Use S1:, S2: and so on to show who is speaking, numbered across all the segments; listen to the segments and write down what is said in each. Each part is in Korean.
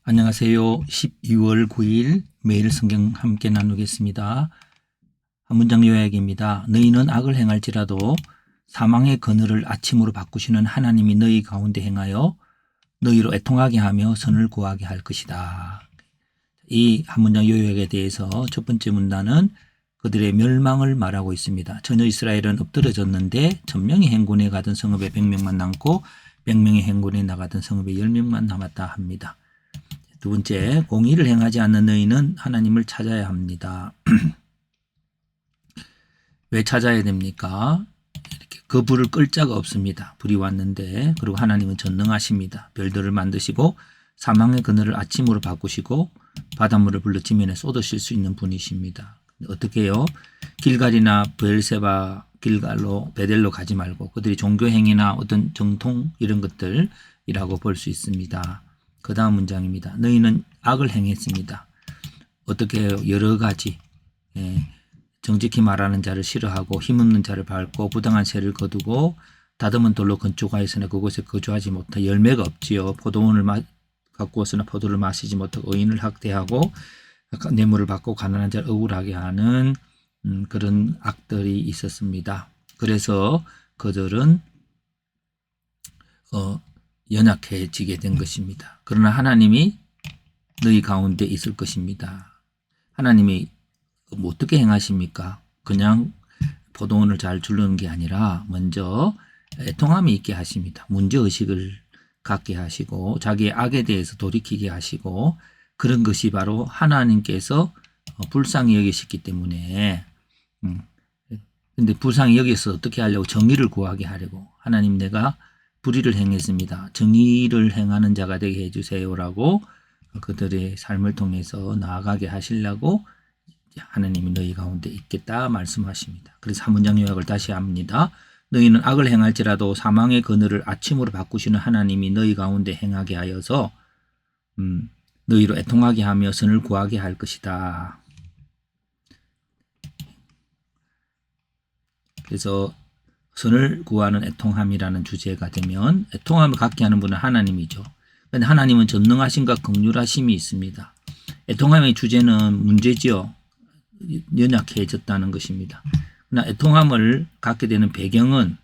S1: 안녕하세요. 12월 9일 매일 성경 함께 나누겠습니다. 한 문장 요약입니다. 너희는 악을 행할지라도 사망의 그늘을 아침으로 바꾸시는 하나님이 너희 가운데 행하여 너희로 애통하게 하며 선을 구하게 할 것이다. 이 한 문장 요약에 대해서 첫 번째 문단은 그들의 멸망을 말하고 있습니다. 전혀 이스라엘은 엎드러졌는데 1000명이 행군에 가던 성읍에 100명만 남고 100명이 행군에 나가던 성읍에 10명만 남았다 합니다. 두 번째, 공의를 행하지 않는 너희는 하나님을 찾아야 합니다. 왜 찾아야 됩니까? 이렇게 그 불을 끌 자가 없습니다. 불이 왔는데, 그리고 하나님은 전능하십니다. 별들을 만드시고 사망의 그늘을 아침으로 바꾸시고 바닷물을 불러 지면에 쏟으실 수 있는 분이십니다. 어떻게 해요? 길갈이나 브엘세바, 길갈로, 베델로 가지 말고 그들이 종교행위나 어떤 정통 이런 것들이라고 볼 수 있습니다. 그 다음 문장입니다. 너희는 악을 행했습니다. 어떻게 해요? 여러 가지. 정직히 말하는 자를 싫어하고 힘없는 자를 밟고 부당한 세를 거두고 다듬은 돌로 건축하였으나 그곳에 거주하지 못하 열매가 없지요. 포도원을 갖고 왔으나 포도를 마시지 못하고 의인을 학대하고 뇌물을 받고 가난한 자를 억울하게 하는 그런 악들이 있었습니다. 그래서 그들은 연약해지게 된 것입니다. 그러나 하나님이 너희 가운데 있을 것입니다. 하나님이 어떻게 행하십니까? 그냥 포도원을 잘 두르는 게 아니라 먼저 애통함이 있게 하십니다. 문제의식을 갖게 하시고 자기의 악에 대해서 돌이키게 하시고 그런 것이 바로 하나님께서 불쌍히 여기셨기 때문에 근데 불쌍히 여기서 어떻게 하려고 정의를 구하게 하려고 하나님 내가 불의를 행했습니다. 정의를 행하는 자가 되게 해주세요라고 그들의 삶을 통해서 나아가게 하시려고 하나님이 너희 가운데 있겠다 말씀하십니다. 그래서 한 문장 요약을 다시 합니다. 너희는 악을 행할지라도 사망의 그늘을 아침으로 바꾸시는 하나님이 너희 가운데 행하게 하여서 너희로 애통하게 하며 선을 구하게 할 것이다. 그래서 선을 구하는 애통함이라는 주제가 되면 애통함을 갖게 하는 분은 하나님이죠. 그런데 하나님은 전능하심과 긍휼하심이 있습니다. 애통함의 주제는 문제지요. 연약해졌다는 것입니다. 그러나 애통함을 갖게 되는 배경은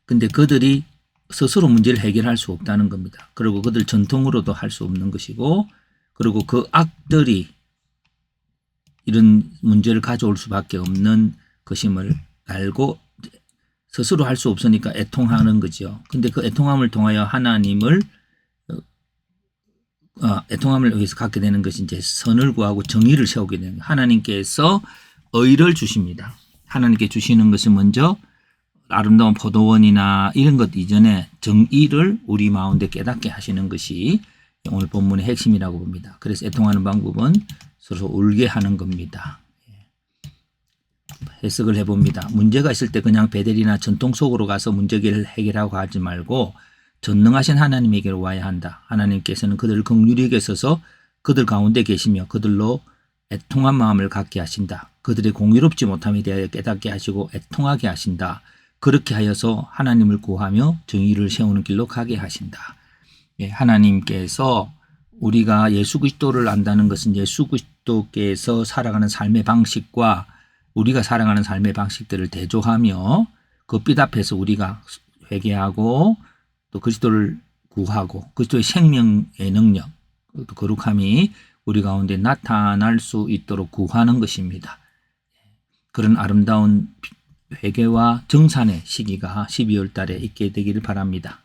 S1: 근데 그들이 스스로 문제를 해결할 수 없다는 겁니다. 그리고 그들 전통으로도 할 수 없는 것이고 그리고 그 악들이 이런 문제를 가져올 수밖에 없는 것임을 알고 스스로 할 수 없으니까 애통하는 거죠. 근데 그 애통함을 통하여 하나님을 애통함을 위해서 갖게 되는 것이 이제 선을 구하고 정의를 세우게 되는 거예요. 하나님께서 의를 주십니다. 하나님께 주시는 것은 먼저 아름다운 포도원이나 이런 것 이전에 정의를 우리 마음에 깨닫게 하시는 것이 오늘 본문의 핵심이라고 봅니다. 그래서 애통하는 방법은 서로 울게 하는 겁니다. 해석을 해봅니다. 문제가 있을 때 그냥 베델이나 전통 속으로 가서 문제를 해결하고 하지 말고 전능하신 하나님에게로 와야 한다. 하나님께서는 그들을 긍휼히 여기셔서 그들 가운데 계시며 그들로 애통한 마음을 갖게 하신다. 그들의 공의롭지 못함에 대하여 깨닫게 하시고 애통하게 하신다. 그렇게 하여서 하나님을 구하며 정의를 세우는 길로 가게 하신다. 하나님께서 우리가 예수 그리스도를 안다는 것은 예수 그리스도께서 살아가는 삶의 방식과 우리가 살아가는 삶의 방식들을 대조하며 그 빛 앞에서 우리가 회개하고 또 그리스도를 구하고 그리스도의 생명의 능력, 또 거룩함이 우리 가운데 나타날 수 있도록 구하는 것입니다. 그런 아름다운 회개와 정산의 시기가 12월 달에 있게 되기를 바랍니다.